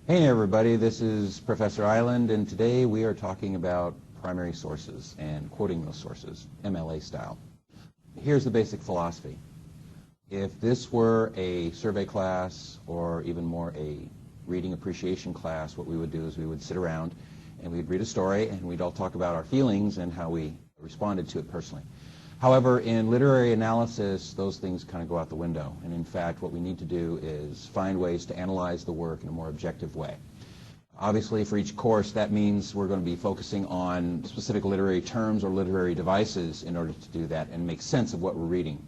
Hey everybody, this is Professor Island, and today we are talking about primary sources and quoting those sources, MLA style. Here's the basic philosophy. If this were a survey class or even more a reading appreciation class, what we would do is we would sit around and we'd read a story and we'd all talk about our feelings and how we responded to it personally. However, in literary analysis, those things kind of go out the window. And in fact, what we need to do is find ways to analyze the work in a more objective way. Obviously, for each course, that means we're going to be focusing on specific literary terms or literary devices in order to do that and make sense of what we're reading.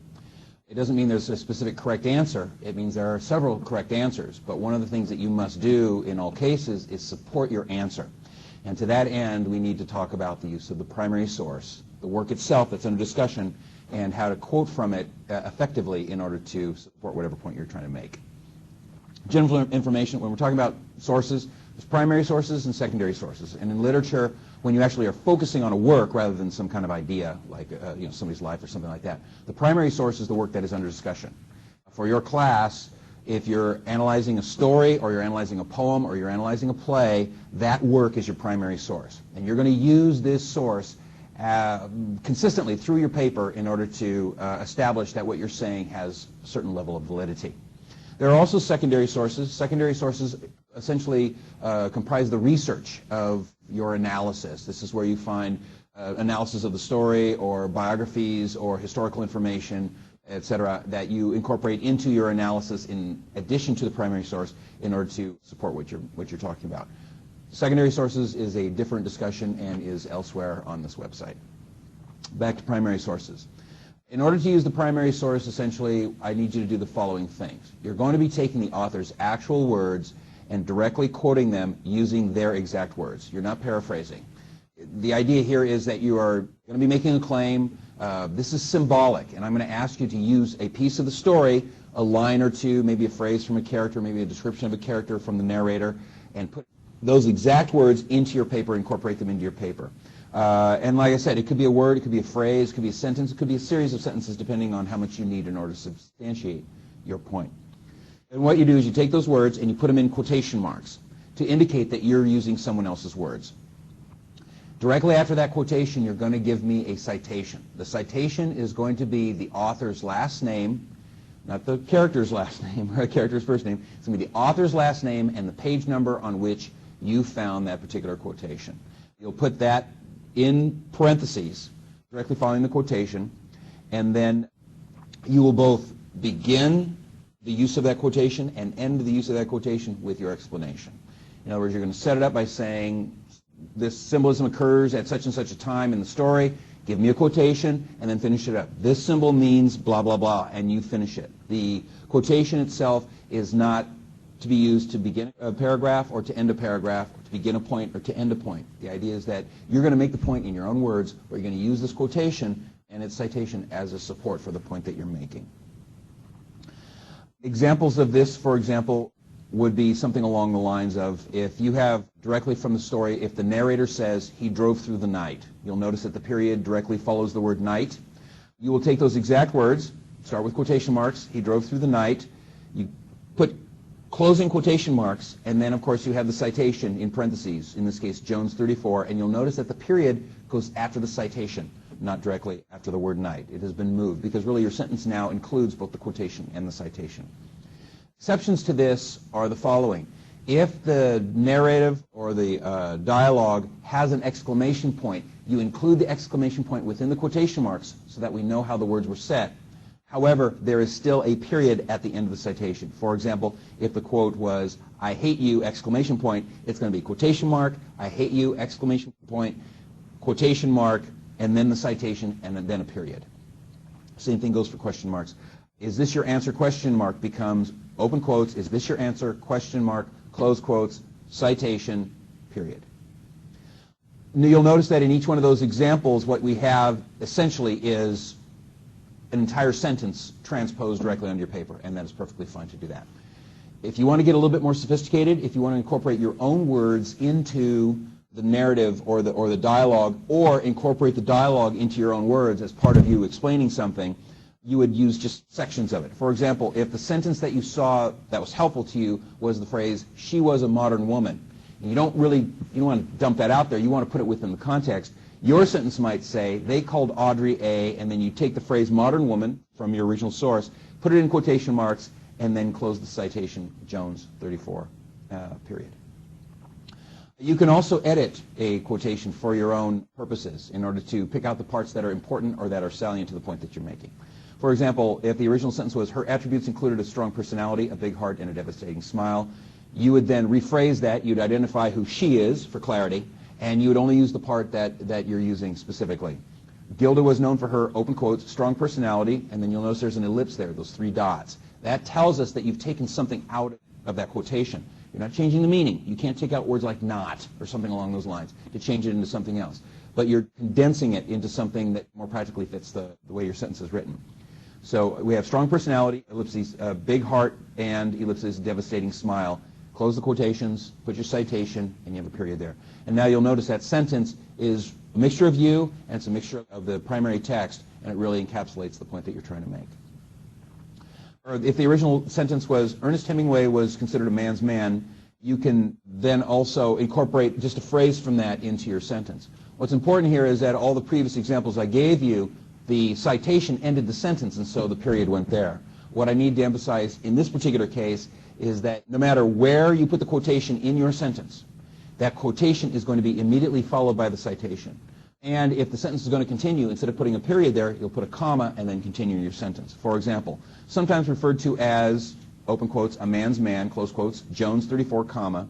It doesn't mean there's a specific correct answer. It means there are several correct answers. But one of the things that you must do in all cases is support your answer. And to that end, we need to talk about the use of the primary source, the work itself that's under discussion, and how to quote from it effectively in order to support whatever point you're trying to make. General information, when we're talking about sources, there's primary sources and secondary sources. And in literature, when you actually are focusing on a work rather than some kind of idea, like somebody's life or something like that, the primary source is the work that is under discussion. For your class, if you're analyzing a story or you're analyzing a poem or you're analyzing a play, that work is your primary source. And you're going to use this source consistently through your paper in order to establish that what you're saying has a certain level of validity. There are also secondary sources. Secondary sources essentially comprise the research of your analysis. This is where you find analysis of the story or biographies or historical information, etc., that you incorporate into your analysis in addition to the primary source in order to support what you're talking about. Secondary sources is a different discussion and is elsewhere on this website. Back to primary sources. In order to use the primary source, essentially, I need you to do the following things. You're going to be taking the author's actual words and directly quoting them using their exact words. You're not paraphrasing. The idea here is that you are going to be making a claim. This is symbolic, and I'm going to ask you to use a piece of the story, a line or two, maybe a phrase from a character, maybe a description of a character from the narrator, and put those exact words into your paper, incorporate them into your paper. And like I said, it could be a word, it could be a phrase, it could be a sentence, it could be a series of sentences depending on how much you need in order to substantiate your point. And what you do is you take those words and you put them in quotation marks to indicate that you're using someone else's words. Directly after that quotation, you're going to give me a citation. The citation is going to be the author's last name, not the character's last name or the character's first name. It's going to be the author's last name and the page number on which you found that particular quotation. You'll put that in parentheses directly following the quotation, and then you will both begin the use of that quotation and end the use of that quotation with your explanation. In other words, you're going to set it up by saying this symbolism occurs at such and such a time in the story. Give me a quotation and then finish it up. This symbol means blah, blah, blah, and you finish it. The quotation itself is not to be used to begin a paragraph or to end a paragraph, or to begin a point or to end a point. The idea is that you're going to make the point in your own words, or you're going to use this quotation and its citation as a support for the point that you're making. Examples of this, for example, would be something along the lines of, if you have directly from the story, if the narrator says he drove through the night, you'll notice that the period directly follows the word night. You will take those exact words, start with quotation marks, he drove through the night, you put closing quotation marks, and then of course you have the citation in parentheses, in this case Jones 34, and you'll notice that the period goes after the citation, not directly after the word night. It has been moved because really your sentence now includes both the quotation and the citation. Exceptions to this are the following. If the narrative or the dialogue has an exclamation point, you include the exclamation point within the quotation marks so that we know how the words were set. However, there is still a period at the end of the citation. For example, if the quote was, "I hate you," exclamation point, it's going to be quotation mark, "I hate you," exclamation point, quotation mark, and then the citation, and then a period. Same thing goes for question marks. Is this your answer? Question mark becomes open quotes. Is this your answer? Question mark, close quotes, citation, period. You'll notice that in each one of those examples, what we have essentially is an entire sentence transposed directly onto your paper, and that is perfectly fine to do that. If you want to get a little bit more sophisticated, if you want to incorporate your own words into the narrative or the dialogue, or incorporate the dialogue into your own words as part of you explaining something, you would use just sections of it. For example, if the sentence that you saw that was helpful to you was the phrase, "She was a modern woman," and you don't want to dump that out there, you want to put it within the context, your sentence might say, "They called Audrey a," and then you take the phrase "modern woman" from your original source, put it in quotation marks, and then close the citation, Jones 34, period. You can also edit a quotation for your own purposes in order to pick out the parts that are important or that are salient to the point that you're making. For example, if the original sentence was, "Her attributes included a strong personality, a big heart, and a devastating smile," you would then rephrase that. You'd identify who she is for clarity, and you would only use the part that you're using specifically. Gilda was known for her, open quotes, strong personality, and then you'll notice there's an ellipse there, those 3 dots. That tells us that you've taken something out of that quotation. You're not changing the meaning. You can't take out words like "not" or something along those lines to change it into something else. But you're condensing it into something that more practically fits the way your sentence is written. So we have strong personality, ellipses, big heart, and ellipses, devastating smile. Close the quotations, put your citation, and you have a period there. And now you'll notice that sentence is a mixture of you, and it's a mixture of the primary text, and it really encapsulates the point that you're trying to make. Or if the original sentence was, "Ernest Hemingway was considered a man's man," you can then also incorporate just a phrase from that into your sentence. What's important here is that all the previous examples I gave you, the citation ended the sentence, and so the period went there. What I need to emphasize in this particular case is that no matter where you put the quotation in your sentence, that quotation is going to be immediately followed by the citation. And if the sentence is going to continue, instead of putting a period there, you'll put a comma and then continue your sentence. For example, sometimes referred to as, open quotes, "a man's man," close quotes, Jones 34, comma,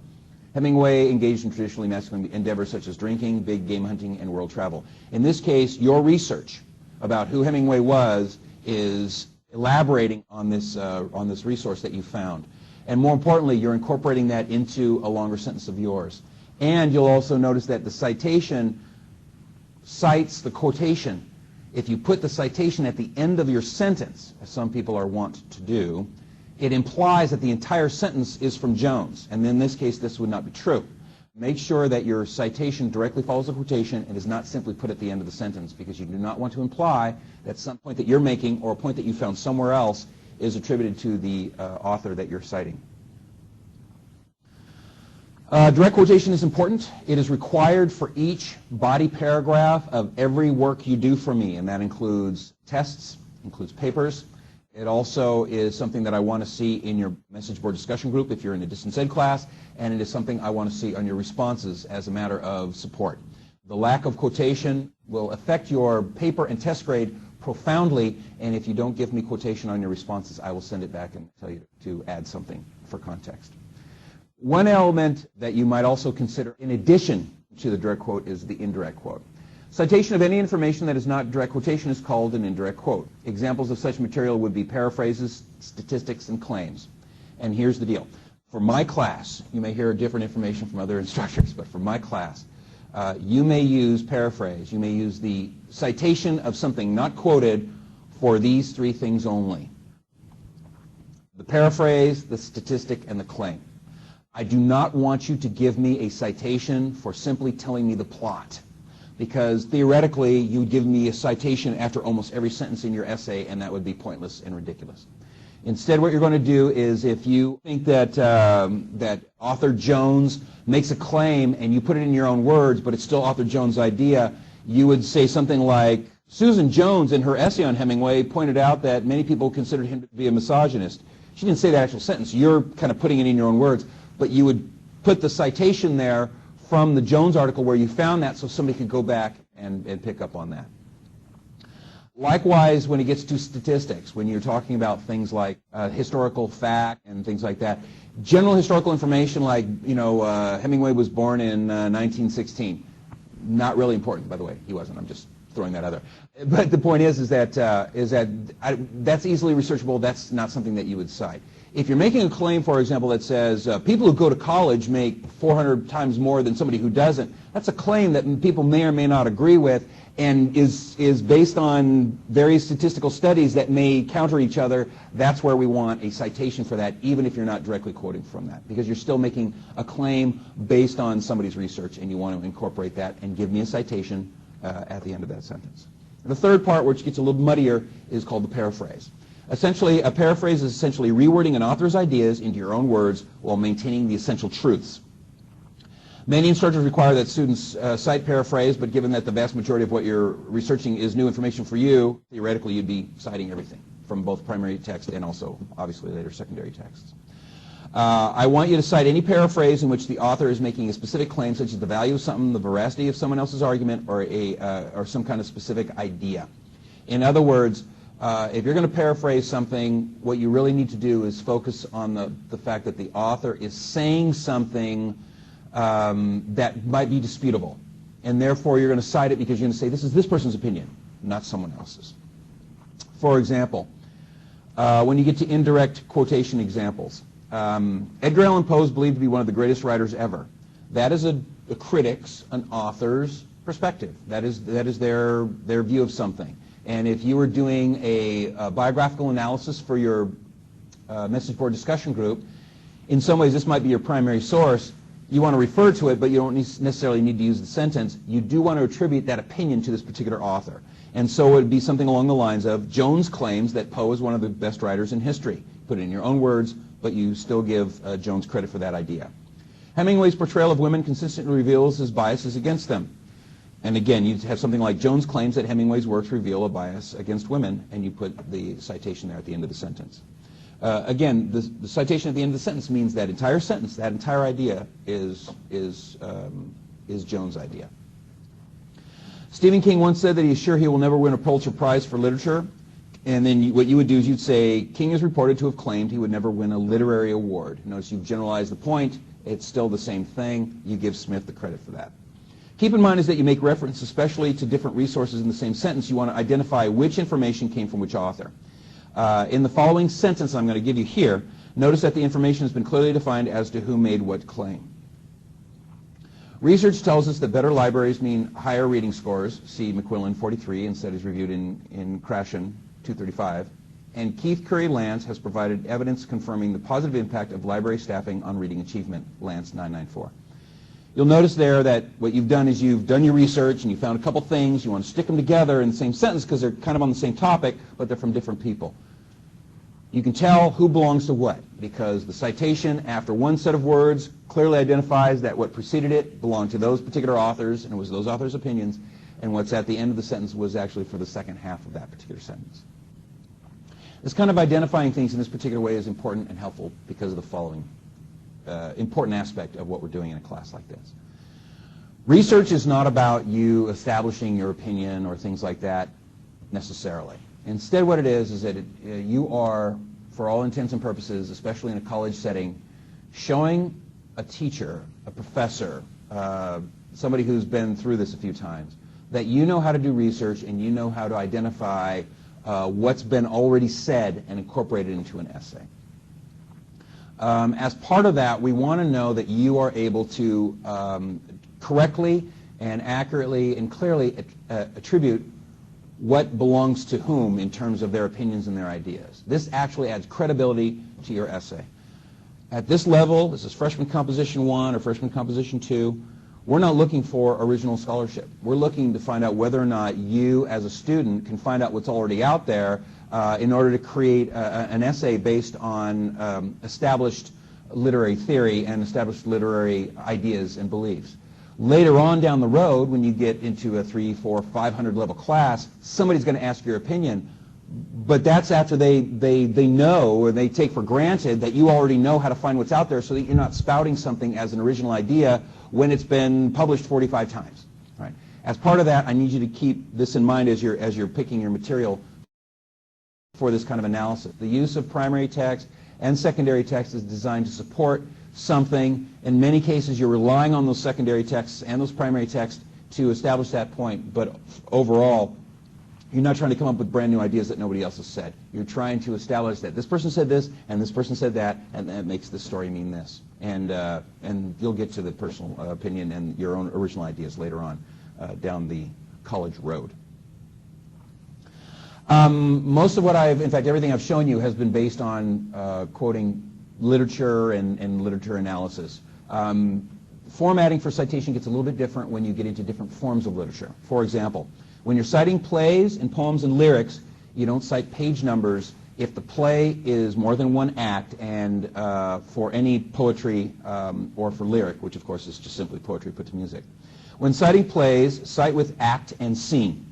Hemingway engaged in traditionally masculine endeavors such as drinking, big game hunting, and world travel. In this case, your research about who Hemingway was is elaborating on this resource that you found. And more importantly, you're incorporating that into a longer sentence of yours. And you'll also notice that the citation cites the quotation. If you put the citation at the end of your sentence, as some people are wont to do, it implies that the entire sentence is from Jones. And in this case, this would not be true. Make sure that your citation directly follows the quotation and is not simply put at the end of the sentence, because you do not want to imply that some point that you're making or a point that you found somewhere else is attributed to the author that you're citing. Direct quotation is important. It is required for each body paragraph of every work you do for me, and that includes tests, includes papers. It also is something that I want to see in your message board discussion group if you're in a distance ed class, and it is something I want to see on your responses as a matter of support. The lack of quotation will affect your paper and test grade profoundly, and if you don't give me quotation on your responses, I will send it back and tell you to add something for context. One element that you might also consider in addition to the direct quote is the indirect quote. Citation of any information that is not direct quotation is called an indirect quote. Examples of such material would be paraphrases, statistics, and claims. And here's the deal. For my class, you may hear different information from other instructors, but for my class, you may use paraphrase. You may use the citation of something not quoted for these 3 things only: the paraphrase, the statistic, and the claim. I do not want you to give me a citation for simply telling me the plot, because theoretically you would give me a citation after almost every sentence in your essay, and that would be pointless and ridiculous. Instead, what you're going to do is, if you think that that author Jones makes a claim and you put it in your own words, but it's still author Jones' idea, you would say something like, "Susan Jones, in her essay on Hemingway, pointed out that many people considered him to be a misogynist." She didn't say that actual sentence. You're kind of putting it in your own words, but you would put the citation there from the Jones article where you found that, so somebody could go back and pick up on that. Likewise, when it gets to statistics, when you're talking about things like historical fact and things like that, general historical information like, Hemingway was born in 1916. Not really important, by the way. He wasn't. I'm just throwing that out there. But the point is that that's easily researchable. That's not something that you would cite. If you're making a claim, for example, that says people who go to college make 400 times more than somebody who doesn't, that's a claim that people may or may not agree with, and is based on various statistical studies that may counter each other. That's where we want a citation for that, even if you're not directly quoting from that, because you're still making a claim based on somebody's research, and you want to incorporate that and give me a citation at the end of that sentence. The third part, which gets a little muddier, is called the paraphrase. Essentially, a paraphrase is essentially rewording an author's ideas into your own words while maintaining the essential truths. Many instructors require that students cite paraphrase, but given that the vast majority of what you're researching is new information for you, theoretically you'd be citing everything from both primary text and also, obviously, later secondary texts. I want you to cite any paraphrase in which the author is making a specific claim, such as the value of something, the veracity of someone else's argument, or some kind of specific idea. In other words, if you're going to paraphrase something, what you really need to do is focus on the fact that the author is saying something that might be disputable. And therefore, you're going to cite it because you're going to say, this is this person's opinion, not someone else's. For example, when you get to indirect quotation examples, Edgar Allan Poe is believed to be one of the greatest writers ever. That is a critic's, an author's perspective. That is their view of something. And if you were doing a biographical analysis for your message board discussion group, in some ways this might be your primary source. You want to refer to it, but you don't necessarily need to use the sentence. You do want to attribute that opinion to this particular author. And so it would be something along the lines of, Jones claims that Poe is one of the best writers in history. Put it in your own words, but you still give Jones credit for that idea. Hemingway's portrayal of women consistently reveals his biases against them. And again, you have something like, Jones claims that Hemingway's works reveal a bias against women, and you put the citation there at the end of the sentence. Again, the citation at the end of the sentence means that entire sentence, that entire idea is Jones' idea. Stephen King once said that he is sure he will never win a Pulitzer Prize for literature. And then what you would do is you'd say, King is reported to have claimed he would never win a literary award. Notice you've generalized the point. It's still the same thing. You give Smith the credit for that. Keep in mind is that you make reference especially to different resources in the same sentence. You want to identify which information came from which author. In the following sentence I'm going to give you here, notice that the information has been clearly defined as to who made what claim. Research tells us that better libraries mean higher reading scores. See McQuillan 43 and studies reviewed in Krashen 235. And Keith Curry Lance has provided evidence confirming the positive impact of library staffing on reading achievement, Lance 994. You'll notice there that what you've done is you've done your research and you found a couple things. You want to stick them together in the same sentence because they're kind of on the same topic, but they're from different people. You can tell who belongs to what because the citation after one set of words clearly identifies that what preceded it belonged to those particular authors and it was those authors' opinions, and what's at the end of the sentence was actually for the second half of that particular sentence. This kind of identifying things in this particular way is important and helpful because of the following important aspect of what we're doing in a class like this. Research is not about you establishing your opinion or things like that necessarily. Instead, what it is that you are, for all intents and purposes, especially in a college setting, showing a teacher, a professor, somebody who's been through this a few times, that you know how to do research and you know how to identify what's been already said and incorporate it into an essay. As part of that, we want to know that you are able to correctly and accurately and clearly attribute what belongs to whom in terms of their opinions and their ideas. This actually adds credibility to your essay. At this level, this is freshman composition 1 or freshman composition 2, we're not looking for original scholarship. We're looking to find out whether or not you as a student can find out what's already out there in order to create an essay based on established literary theory and established literary ideas and beliefs. Later on down the road, when you get into a 300, 400, 500 level class, somebody's going to ask your opinion, but that's after they know or they take for granted that you already know how to find what's out there so that you're not spouting something as an original idea when it's been published 45 times. Right? As part of that, I need you to keep this in mind as you're picking your material for this kind of analysis. The use of primary text and secondary text is designed to support something. In many cases, you're relying on those secondary texts and those primary texts to establish that point, but overall, you're not trying to come up with brand new ideas that nobody else has said. You're trying to establish that this person said this and this person said that, and that makes this story mean this. And you'll get to the personal opinion and your own original ideas later on down the college road. Most of what in fact, everything I've shown you has been based on quoting literature and literature analysis. Formatting for citation gets a little bit different when you get into different forms of literature. For example, When you're citing plays and poems and lyrics, you don't cite page numbers if the play is more than one act, and for any poetry or for lyric, which of course is just simply poetry put to music. When citing plays, cite with act and scene.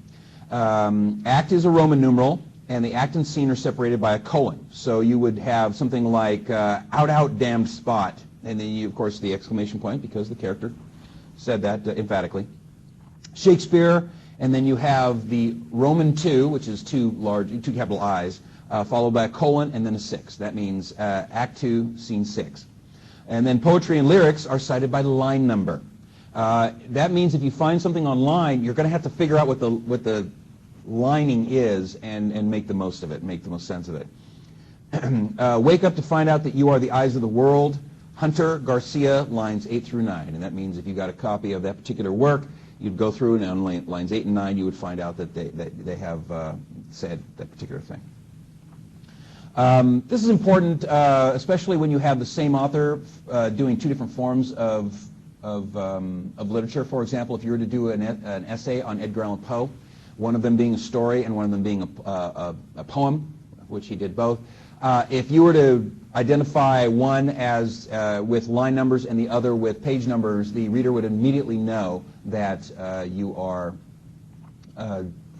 Act is a Roman numeral, and the act and scene are separated by a colon. So you would have something like out, damned spot, and then you, of course, the exclamation point, because the character said that emphatically. Shakespeare, and then you have the Roman 2, which is two capital I's, followed by a colon and then a 6. That means Act 2, Scene 6. And then poetry and lyrics are cited by line number. That means if you find something online, you're going to have to figure out what the lining is and make the most of it, make the most sense of it. Wake up to find out that you are the eyes of the world. Hunter, Garcia, lines 8 through 9. And that means if you got a copy of that particular work, you'd go through, and on lines 8 and 9, you would find out that they have said that particular thing. This is important, especially when you have the same author doing two different forms of literature. For example, if you were to do an essay on Edgar Allan Poe, one of them being a story and one of them being a poem, which he did both. If you were to identify one as with line numbers and the other with page numbers, the reader would immediately know that you are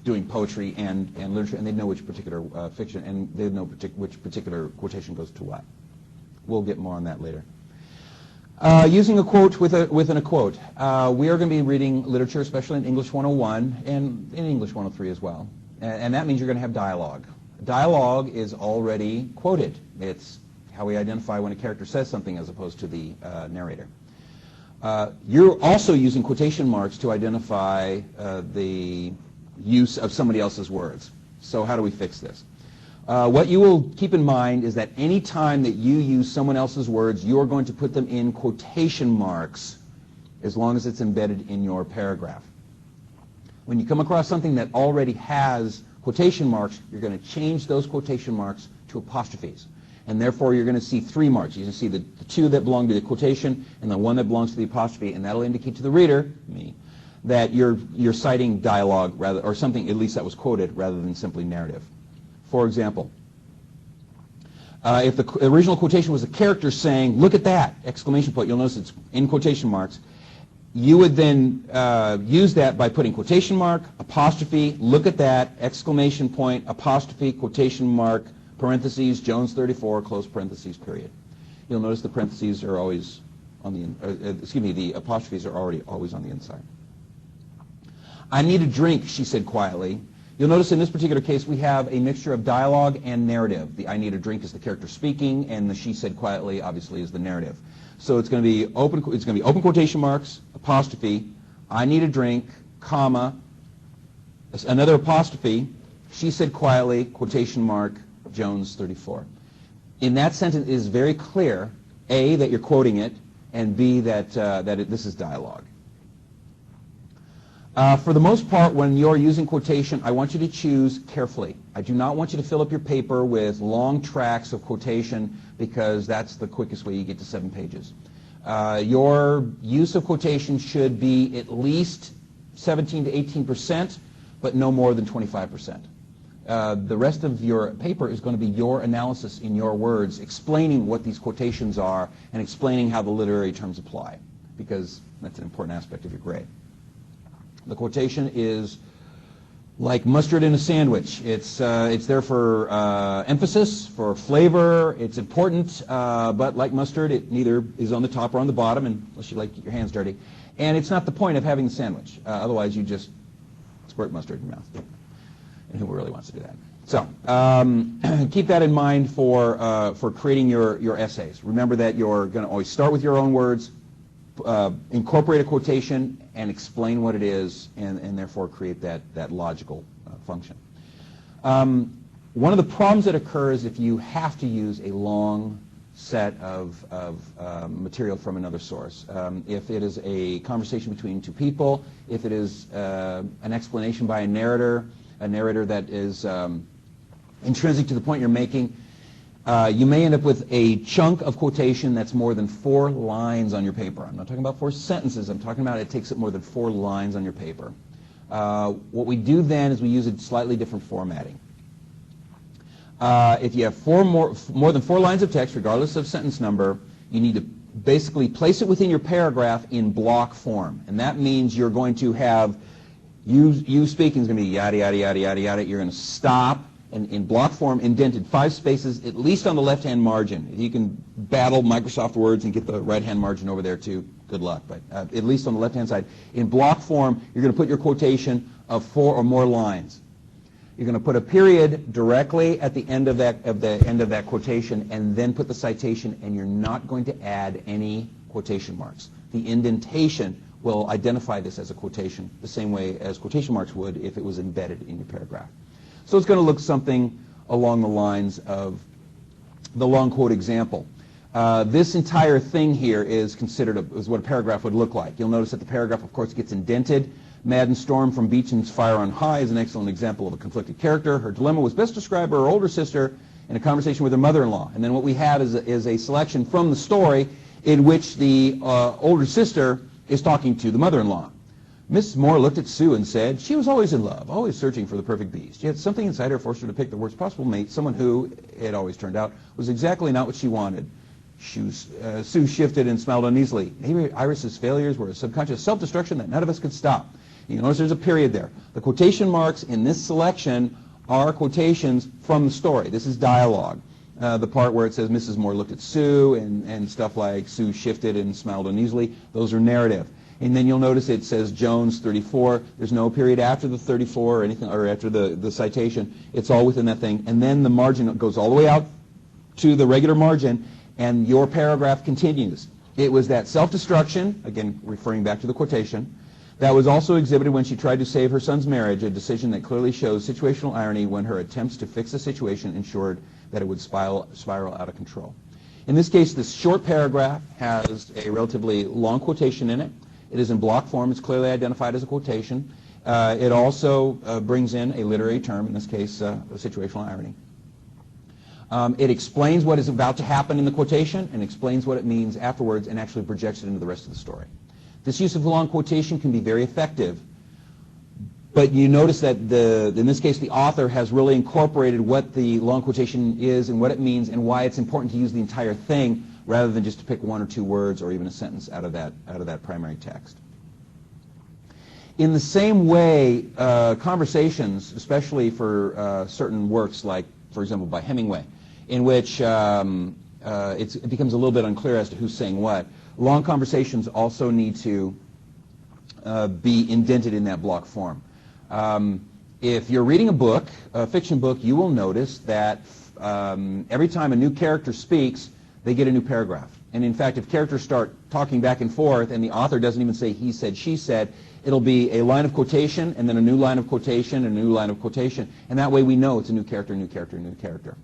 doing poetry and literature, and they'd know which particular fiction, and they'd know which particular quotation goes to what. We'll get more on that later. Using a quote within a quote. We are going to be reading literature, especially in English 101 and in English 103 as well. And that means you're going to have dialogue. Dialogue is already quoted. It's how we identify when a character says something as opposed to the narrator. You're also using quotation marks to identify the use of somebody else's words. So how do we fix this? What you will keep in mind is that any time that you use someone else's words, you are going to put them in quotation marks as long as it's embedded in your paragraph. When you come across something that already has quotation marks, you're going to change those quotation marks to apostrophes. And therefore, you're going to see 3 marks. You're going to see the 2 that belong to the quotation and the 1 that belongs to the apostrophe, and that'll indicate to the reader, me, that you're citing dialogue rather, or something at least that was quoted rather than simply narrative. For example, if the original quotation was a character saying, "Look at that!" exclamation point, you'll notice it's in quotation marks. You would then use that by putting quotation mark, apostrophe, look at that, exclamation point, apostrophe, quotation mark, parentheses, Jones 34, close parentheses, period. You'll notice the parentheses are always on the, the apostrophes are always on the inside. "I need a drink," she said quietly. You'll notice in this particular case we have a mixture of dialogue and narrative. The "I need a drink" is the character speaking, and the "she said quietly" obviously is the narrative. So it's going to be open. It's going to be open quotation marks, apostrophe, "I need a drink," comma, another apostrophe, "she said quietly," quotation mark, Jones 34. In that sentence, it is very clear: A, that you're quoting it, and B, that this is dialogue. For the most part, when you're using quotation, I want you to choose carefully. I do not want you to fill up your paper with long tracts of quotation, because that's the quickest way you get to 7 pages. Your use of quotation should be at least 17 to 18%, but no more than 25%. The rest of your paper is going to be your analysis in your words, explaining what these quotations are and explaining how the literary terms apply, because that's an important aspect of your grade. The quotation is like mustard in a sandwich. It's there for emphasis, for flavor. It's important, but like mustard, it neither is on the top or on the bottom, unless you like to get your hands dirty. And it's not the point of having the sandwich. Otherwise, you just squirt mustard in your mouth. And who really wants to do that? So keep that in mind for creating your essays. Remember that you're going to always start with your own words, incorporate a quotation, and explain what it is, and therefore create that logical function. One of the problems that occurs if you have to use a long set of material from another source. If it is a conversation between 2 people, if it is an explanation by a narrator that is intrinsic to the point you're making, you may end up with a chunk of quotation that's more than 4 lines on your paper. I'm not talking about 4 sentences. I'm talking about it takes up more than 4 lines on your paper. What we do then is we use a slightly different formatting. If you have more than 4 lines of text, regardless of sentence number, you need to basically place it within your paragraph in block form. And that means you're going to have, you speaking is going to be yada, yada, yada, yada, yada. You're going to stop, and in block form, indented 5 spaces, at least on the left-hand margin. If you can battle Microsoft Words and get the right-hand margin over there too, good luck. But at least on the left-hand side, in block form, you're going to put your quotation of 4 or more lines. You're going to put a period directly at the end of that quotation, and then put the citation, and you're not going to add any quotation marks. The indentation will identify this as a quotation the same way as quotation marks would if it was embedded in your paragraph. So it's going to look something along the lines of the long quote example. This entire thing here is considered is what a paragraph would look like. You'll notice that the paragraph, of course, gets indented. Maddened Storm from Beecham's Fire on High is an excellent example of a conflicted character. Her dilemma was best described by her older sister in a conversation with her mother-in-law. And then what we have is a selection from the story in which the older sister is talking to the mother-in-law. Mrs. Moore looked at Sue and said, she was always in love, always searching for the perfect beast. Yet something inside her forced her to pick the worst possible mate, someone who, it always turned out, was exactly not what she wanted. Sue shifted and smiled uneasily. Maybe Iris's failures were a subconscious self-destruction that none of us could stop. You notice there's a period there. The quotation marks in this selection are quotations from the story. This is dialogue. The part where it says Mrs. Moore looked at Sue and stuff like Sue shifted and smiled uneasily, those are narrative. And then you'll notice it says Jones 34. There's no period after the 34 or anything, or after the citation. It's all within that thing. And then the margin goes all the way out to the regular margin, and your paragraph continues. It was that self-destruction, again referring back to the quotation, that was also exhibited when she tried to save her son's marriage, a decision that clearly shows situational irony when her attempts to fix the situation ensured that it would spiral out of control. In this case, this short paragraph has a relatively long quotation in it. It is in block form. It's clearly identified as a quotation. It also brings in a literary term, in this case, situational irony. It explains what is about to happen in the quotation and explains what it means afterwards and actually projects it into the rest of the story. This use of a long quotation can be very effective, but you notice that in this case the author has really incorporated what the long quotation is and what it means and why it's important to use the entire thing rather than just to pick 1 or 2 words or even a sentence out of that primary text. In the same way, conversations, especially for certain works like, for example, by Hemingway, in which it becomes a little bit unclear as to who's saying what, long conversations also need to be indented in that block form. If you're reading a book, a fiction book, you will notice that every time a new character speaks, they get a new paragraph. And in fact, if characters start talking back and forth and the author doesn't even say he said, she said, it'll be a line of quotation and then a new line of quotation and a new line of quotation. And that way we know it's a new character, new character, new character.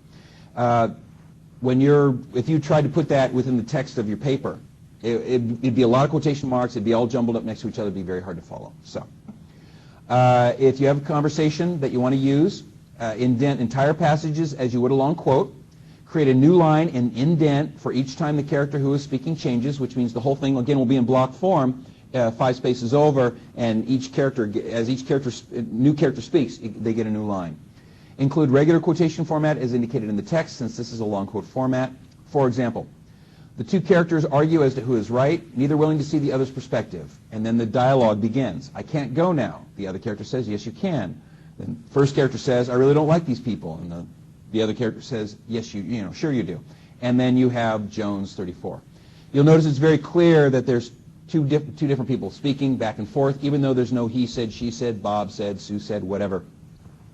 If you tried to put that within the text of your paper, it'd be a lot of quotation marks. It'd be all jumbled up next to each other. It'd be very hard to follow. So, if you have a conversation that you want to use, indent entire passages as you would a long quote. Create a new line and indent for each time the character who is speaking changes, which means the whole thing again will be in block form, 5 spaces over, and each character, as new character speaks, they get a new line. Include regular quotation format as indicated in the text, since this is a long quote format. For example, the 2 characters argue as to who is right, neither willing to see the other's perspective. And then the dialogue begins. I can't go now. The other character says, yes, you can. Then first character says, I really don't like these people. And the other character says, yes, sure you do. And then you have Jones 34. You'll notice it's very clear that there's two different people speaking back and forth, even though there's no he said, she said, Bob said, Sue said, whatever.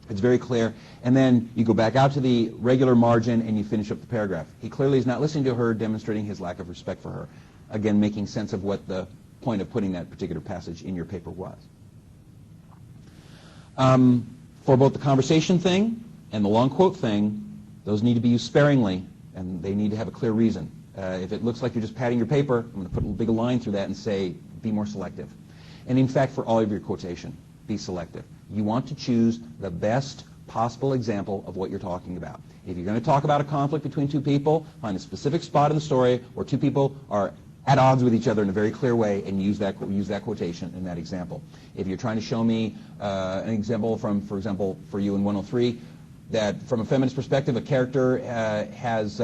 It's very clear. And then you go back out to the regular margin and you finish up the paragraph. He clearly is not listening to her, demonstrating his lack of respect for her. Again, making sense of what the point of putting that particular passage in your paper was. For both the conversation thing and the long quote thing, those need to be used sparingly, and they need to have a clear reason. If it looks like you're just padding your paper, I'm going to put a big line through that and say, be more selective. And in fact, for all of your quotation, be selective. You want to choose the best possible example of what you're talking about. If you're going to talk about a conflict between 2 people, find a specific spot in the story where 2 people are at odds with each other in a very clear way and use that quotation in that example. If you're trying to show me an example from, for example, for you in 103, that from a feminist perspective, a character has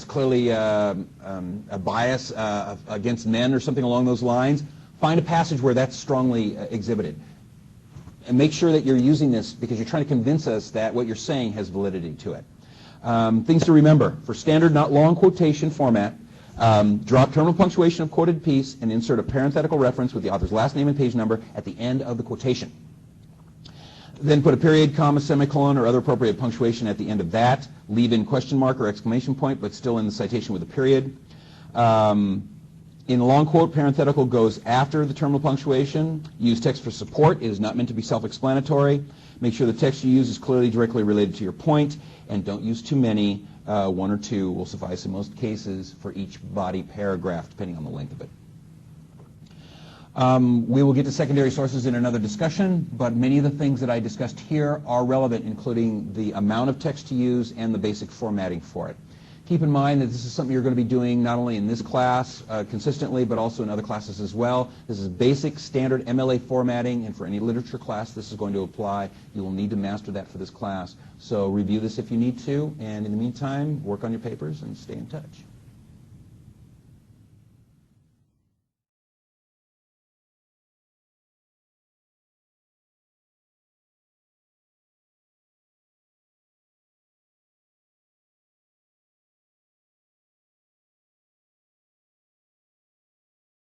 clearly a bias against men or something along those lines, find a passage where that's strongly exhibited. And make sure that you're using this because you're trying to convince us that what you're saying has validity to it. Things to remember. For standard, not long quotation format, drop terminal punctuation of quoted piece and insert a parenthetical reference with the author's last name and page number at the end of the quotation. Then put a period, comma, semicolon, or other appropriate punctuation at the end of that. Leave in question mark or exclamation point, but still in the citation with a period. In a long quote, parenthetical goes after the terminal punctuation. Use text for support. It is not meant to be self-explanatory. Make sure the text you use is clearly directly related to your point, and don't use too many. One or two will suffice in most cases for each body paragraph, depending on the length of it. We will get to secondary sources in another discussion, but many of the things that I discussed here are relevant, including the amount of text to use and the basic formatting for it. Keep in mind that this is something you're going to be doing not only in this class consistently, but also in other classes as well. This is basic standard MLA formatting, and for any literature class this is going to apply. You will need to master that for this class. So review this if you need to, and in the meantime, work on your papers and stay in touch.